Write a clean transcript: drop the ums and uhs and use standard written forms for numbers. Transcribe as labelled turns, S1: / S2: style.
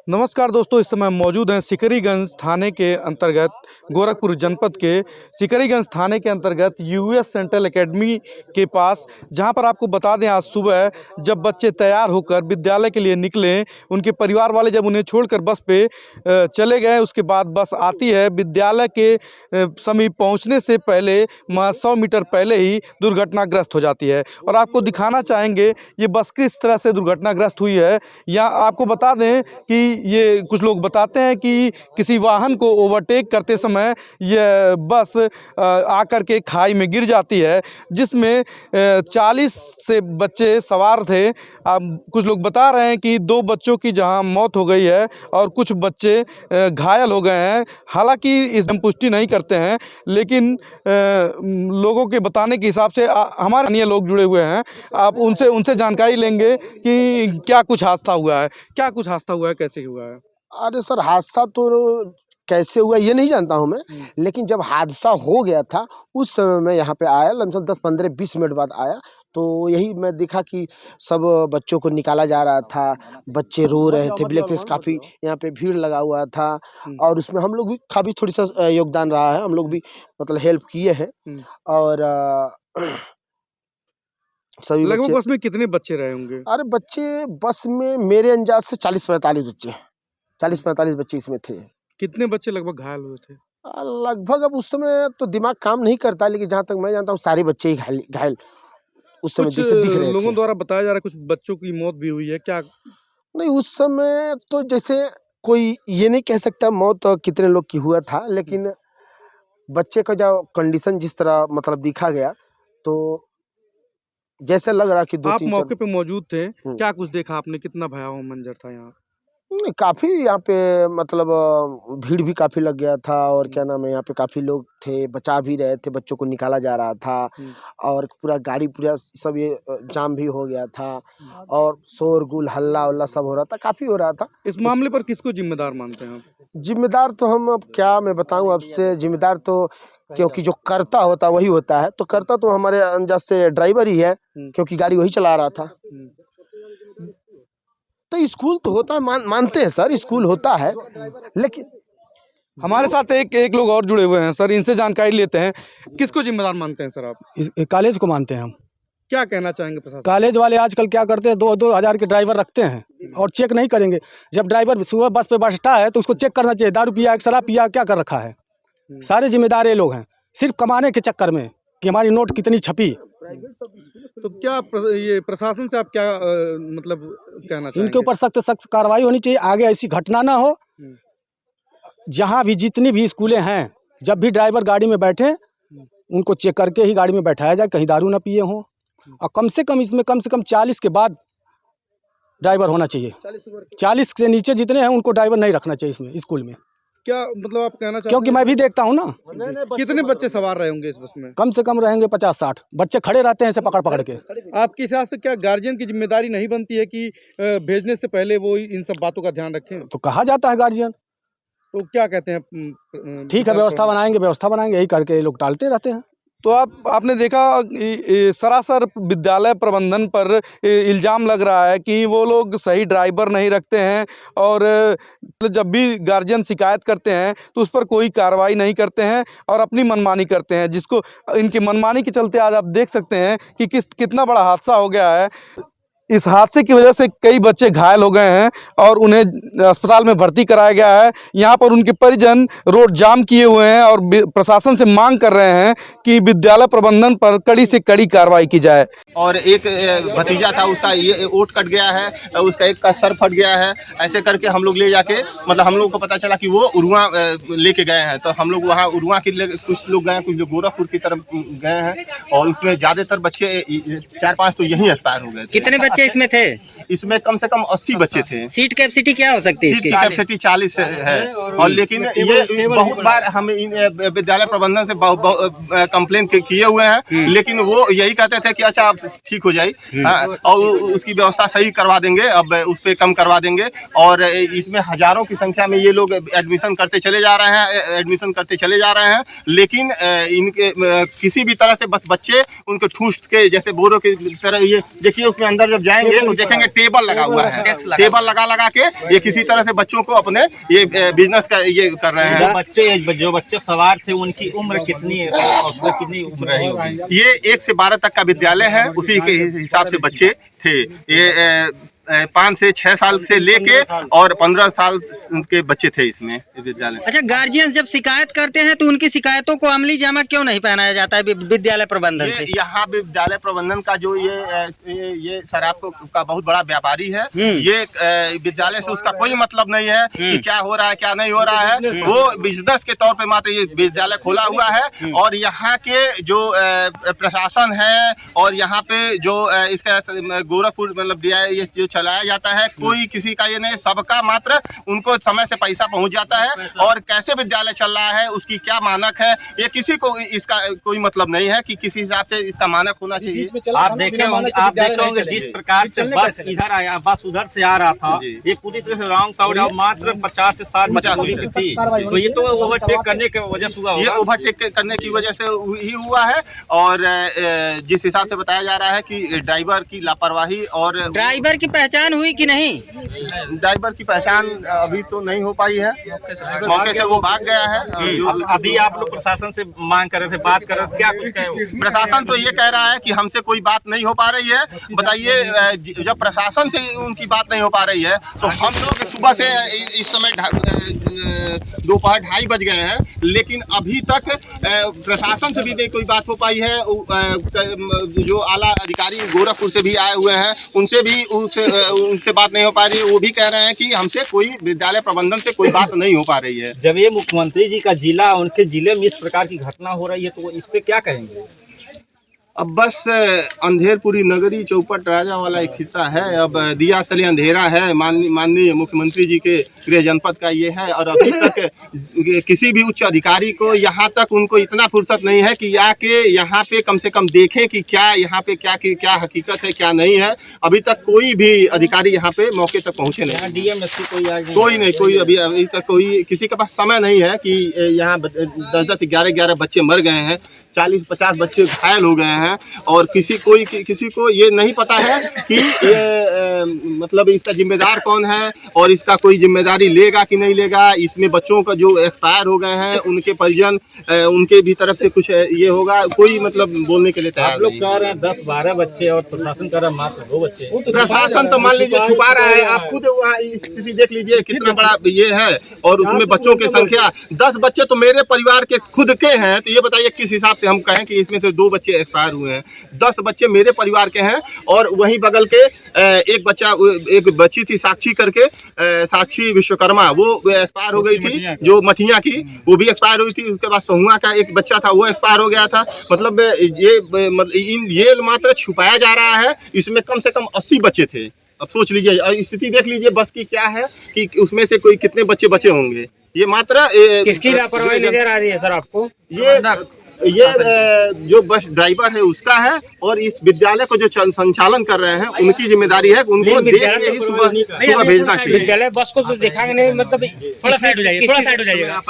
S1: नमस्कार दोस्तों, इस समय मौजूद हैं सिकरीगंज थाने के अंतर्गत गोरखपुर जनपद के सिकरीगंज थाने के अंतर्गत यूएस सेंट्रल एकेडमी के पास, जहां पर आपको बता दें आज सुबह जब बच्चे तैयार होकर विद्यालय के लिए निकले, उनके परिवार वाले जब उन्हें छोड़कर बस पे चले गए, उसके बाद बस आती है। विद्यालय के समीप पहुंचने से पहले 100 मीटर पहले ही दुर्घटनाग्रस्त हो जाती है। और आपको दिखाना चाहेंगे ये बस किस तरह से दुर्घटनाग्रस्त हुई है। यहाँ आपको बता दें कि ये कुछ लोग बताते हैं कि किसी वाहन को ओवरटेक करते समय यह बस आकर के खाई में गिर जाती है, जिसमें 40 से बच्चे सवार थे। कुछ लोग बता रहे हैं कि 2 बच्चों की जहां मौत हो गई है और कुछ बच्चे घायल हो गए हैं। हालांकि इस हम पुष्टि नहीं करते हैं, लेकिन लोगों के बताने के हिसाब से हमारे अन्य लोग जुड़े हुए हैं, आप उनसे जानकारी लेंगे कि क्या कुछ हादसा हुआ है, कैसे हुआ है।
S2: अरे सर, हादसा तो कैसे हुआ ये नहीं जानता हूँ मैं, लेकिन जब हादसा हो गया था उस समय मैं यहाँ पे आया, लमसम 10-15-20 मिनट बाद आया। तो यही मैं देखा कि सब बच्चों को निकाला जा रहा था, बच्चे रो रहे थे, ब्लैक फेस काफ़ी यहाँ पे भीड़ लगा हुआ था। और उसमें हम लोग भी काफ़ी थोड़ी सा योगदान रहा है, हम लोग भी मतलब हेल्प किए हैं। और सभी
S1: लगभग बस में कितने बच्चे रहे होंगे?
S2: अरे बच्चे बस में मेरे अंदाज से 40-45 बच्चे इसमें थे।
S1: कितने बच्चे लगभग घायल हुए थे?
S2: लगभग अब उस समय तो दिमाग काम नहीं करता, लेकिन जहाँ तक मैं जानता हूँ सारे बच्चे ही घायल उस समय
S1: कुछ
S2: जैसे दिख रहे
S1: लोगों
S2: थे।
S1: द्वारा बताया जा रहा है कुछ बच्चों की मौत भी हुई है क्या?
S2: नहीं, उस समय तो जैसे कोई ये नहीं कह सकता मौत कितने लोग की हुआ था, लेकिन बच्चे का जो कंडीशन जिस तरह मतलब दिखा गया, तो जैसे लग रहा कि
S1: आप
S2: 2-3-4
S1: मौके पे मौजूद थे, क्या कुछ देखा आपने? कितना भयावह मंजर था यहाँ?
S2: नहीं, काफ़ी यहाँ पे मतलब भीड़ भी काफ़ी लग गया था। और क्या नाम है, यहाँ पे काफ़ी लोग थे, बचा भी रहे थे, बच्चों को निकाला जा रहा था। और पूरा गाड़ी पूरा सब ये जाम भी हो गया था। और शोरगुल हल्ला-उल्ला सब हो रहा था, काफ़ी हो रहा था।
S1: इस मामले पर किसको जिम्मेदार मानते हैं आप?
S2: जिम्मेदार तो हम अब क्या मैं बताऊँ आपसे, जिम्मेदार तो क्योंकि जो करता होता वही होता है, तो करता तो हमारे अंदाज से ड्राइवर ही है, क्योंकि गाड़ी वही चला रहा था। तो स्कूल तो होता है, मानते हैं सर, स्कूल होता है, लेकिन
S1: हमारे साथ एक लोग और जुड़े हुए हैं सर, इनसे जानकारी लेते हैं। किसको जिम्मेदार मानते हैं सर आप?
S3: इस कॉलेज को मानते हैं हम।
S1: क्या कहना चाहेंगे प्रशासन?
S3: कॉलेज वाले आजकल क्या करते हैं, 2-2 हज़ार के ड्राइवर रखते हैं और चेक नहीं करेंगे। जब ड्राइवर सुबह बस पे बैठता है तो उसको चेक करना चाहिए, दारू पिया शराब पिया क्या कर रखा है। सारे जिम्मेदार ये लोग हैं, सिर्फ कमाने के चक्कर में कि हमारी नोट कितनी छपी।
S1: तो क्या ये प्रशासन से आप क्या मतलब कहना चाहेंगे?
S3: इनके ऊपर सख्त कार्रवाई होनी चाहिए, आगे ऐसी घटना ना हो। जहाँ भी जितनी भी स्कूलें हैं, जब भी ड्राइवर गाड़ी में बैठे उनको चेक करके ही गाड़ी में बैठाया जाए, कहीं दारू ना पिए हों। और कम से कम इसमें 40 के बाद ड्राइवर होना चाहिए। 40 से नीचे जितने हैं उनको ड्राइवर नहीं रखना चाहिए इसमें स्कूल में।
S1: क्या मतलब आप कहना चाहते
S3: क्योंकि मैं भी देखता हूँ ना,
S1: कितने बच्चे सवार रहे होंगे इस बस में?
S3: कम से कम रहेंगे 50-60 बच्चे खड़े रहते हैं ऐसे पकड़ के।
S1: आपके हिसाब से क्या गार्जियन की जिम्मेदारी नहीं बनती है कि भेजने से पहले वो इन सब बातों का ध्यान रखें?
S3: तो कहा जाता है गार्जियन,
S1: तो क्या कहते हैं?
S3: ठीक है व्यवस्था बनाएंगे, यही करके ये लोग टालते रहते हैं।
S1: तो आपने देखा सरासर विद्यालय प्रबंधन पर इल्ज़ाम लग रहा है कि वो लोग सही ड्राइवर नहीं रखते हैं, और जब भी गार्जियन शिकायत करते हैं तो उस पर कोई कार्रवाई नहीं करते हैं और अपनी मनमानी करते हैं, जिसको इनकी मनमानी के चलते आज आप देख सकते हैं कि कितना बड़ा हादसा हो गया है। इस हादसे की वजह से कई बच्चे घायल हो गए हैं और उन्हें अस्पताल में भर्ती कराया गया है। यहाँ पर उनके परिजन रोड जाम किए हुए हैं और प्रशासन से मांग कर रहे हैं कि विद्यालय प्रबंधन पर कड़ी से कड़ी कार्रवाई की जाए।
S4: और एक भतीजा था, उसका ये ओट कट गया है, उसका एक का सर फट गया है। ऐसे करके हम लोग ले जाके मतलब हम लोग को पता चला कि वो उरुआ लेके गए हैं। तो हम लोग वहाँ उरुआ के कुछ लोग गए, कुछ लोग गोरखपुर की तरफ गए हैं। और उसमें ज़्यादातर बच्चे 4-5 तो यहीं एक्सपायर हो गए थे।
S5: कितने बच्चे इसमें थे?
S4: इसमें कम से कम 80 बच्चे थे।
S5: सीट कैपेसिटी क्या हो सकती है इसकी?
S4: सीट कैपेसिटी 40 है। और लेकिन ये बहुत बार हम इन विद्यालय प्रबंधन से कंप्लेन किए हुए हैं, लेकिन वो यही कहते थे कि अच्छा आप ठीक हो जाए और उसकी व्यवस्था सही करवा देंगे, अब उस पर कम करवा देंगे। और इसमें हजारों की संख्या में ये लोग एडमिशन करते चले जा रहे हैं, लेकिन इनके किसी भी तरह से बस बच्चे उनके ठूस के जैसे बोरों की तरह, ये देखिए उसमें अंदर जब जाएंगे तो देखेंगे टेबल लगा हुआ है, टेबल लगा के ये किसी तरह से बच्चों को अपने ये बिजनेस का ये कर रहे हैं।
S6: जो बच्चे सवार थे उनकी उम्र कितनी है, उसमें कितनी उम्र रही होगी?
S4: ये 1 से 12 तक का विद्यालय है, उसी के हिसाब से बच्चे थे। ये 5 से 6 साल से लेके और 15 साल के बच्चे थे इसमें विद्यालय।
S5: अच्छा, गार्जियन जब शिकायत करते हैं तो उनकी शिकायतों को अमली जामा क्यों नहीं पहनाया जाता है विद्यालय प्रबंधन से?
S4: यहाँ विद्यालय प्रबंधन का जो ये शराब का बहुत बड़ा व्यापारी है, ये विद्यालय से उसका कोई मतलब नहीं है कि क्या हो रहा है क्या नहीं हो रहा है। वो बिजनेस के तौर पे मात्र ये विद्यालय खोला हुआ है और यहाँ के जो प्रशासन है और यहाँ पे जो इसका गोरखपुर मतलब ये जो चलाया जाता है, कोई किसी का ये नहीं, सबका मात्र उनको समय से पैसा पहुंच जाता है और कैसे विद्यालय चल रहा है उसकी क्या मानक है ये किसी को इसका कोई मतलब नहीं है कि किसी हिसाब से इसका मानक होना चाहिए।
S6: आप देखे होंगे जिस प्रकार से बस इधर आया, बस उधर से आ रहा था, ये पूरी तरह से रॉन्ग साइड और मात्र 50 से 60 दूरी पे थी, तो ये तो ओवरटेक करने की वजह से हुआ,
S4: ये ओवरटेक करने की वजह से ही हुआ है। और जिस हिसाब से बताया जा रहा है कि ड्राइवर की लापरवाही और
S5: ड्राइवर की पहचान हुई कि नहीं?
S4: ड्राइवर की पहचान अभी तो नहीं हो पाई है, मौके से वो भाग गया है।
S6: अभी आप लोग प्रशासन से मांग कर रहे थे, बात कर रहे थे, क्या कुछ कहे?
S4: प्रशासन तो ये कह रहा है कि हमसे कोई बात नहीं हो पा रही है। बताइए, जब प्रशासन से उनकी बात नहीं हो पा रही है तो हम लोग सुबह से इस समय दोपहर 2:30 बज गए हैं, लेकिन अभी तक प्रशासन से भी नहीं कोई बात हो पाई है। जो आला अधिकारी गोरखपुर से भी आए हुए हैं उनसे भी उनसे बात नहीं हो पा रही है। वो भी कह रहे हैं कि हमसे कोई विद्यालय प्रबंधन से कोई बात नहीं हो पा रही है।
S6: जब ये मुख्यमंत्री जी का जिला, उनके जिले में इस प्रकार की घटना हो रही है तो इस पे क्या कहेंगे?
S4: अब बस अंधेरपुरी नगरी चौपट राजा वाला एक हिस्सा है। अब दिया तले अंधेरा है। माननीय मुख्यमंत्री जी के गृह जनपद का ये है और अभी तक किसी भी उच्च अधिकारी को यहाँ तक उनको इतना फुर्सत नहीं है कि आके यहाँ पे कम से कम देखें कि क्या यहाँ पे क्या हकीकत है क्या नहीं है। अभी तक कोई भी अधिकारी यहाँ पे मौके तक पहुँचे नहीं।
S6: डीएमएसपी
S4: कोई अभी तक कोई किसी के पास समय नहीं है कि यहाँ 10-10, 11-11 बच्चे मर गए हैं, 40-50 बच्चे घायल हो गए हैं और किसी को ये नहीं पता है कि ये मतलब इसका जिम्मेदार कौन है और इसका कोई जिम्मेदारी लेगा कि नहीं लेगा। इसमें बच्चों का जो एक्सपायर हो गए हैं उनके परिजन, उनके भी तरफ से कुछ ये होगा, कोई मतलब बोलने के लिए तैयार नहीं।
S6: आप लोग कह रहे हैं 10-12 बच्चे और प्रशासन कह रहा है मात्र 2 बच्चे।
S4: प्रशासन तो मान लीजिए छुपा रहा है। आप खुद वहाँ स्थिति देख लीजिए कितना बड़ा ये है और उसमें बच्चों की संख्या 10 बच्चे तो मेरे परिवार के खुद के हैं। तो ये बताइए किस हिसाब से हम कहें कि इसमें से 2 बच्चे एक्सपायर हुए हैं। 10 बच्चे मेरे परिवार के हैं और वहीं बगल के एक बच्ची थी साक्षी करके, साक्षी विश्वकर्मा, वो एक्सपायर हो गई थी, जो मठिया की, वो भी एक्सपायर हुई थी। उसके बाद सहुआ का एक बच्चा था, वो एक्सपायर हो गया था। मतलब ये मात्र छुपाया जा रहा है। इसमें कम से कम 80 बच्चे थे। अब सोच लीजिए, स्थिति देख लीजिए बस की क्या है कि उसमें से कोई कितने बच्चे बचे होंगे। ये मात्र
S5: किसकी लापरवाही नजर आ रही है सर आपको?
S4: ये जो बस ड्राइवर है उसका है और इस विद्यालय को जो संचालन कर रहे हैं उनकी जिम्मेदारी है। उनको देख के ही सुबह भेजना चाहिए।
S5: विद्यालय बस को तो देखा नहीं, मतलब थोड़ा साइड हो जाइए, थोड़ा साइड हो जाइएगा।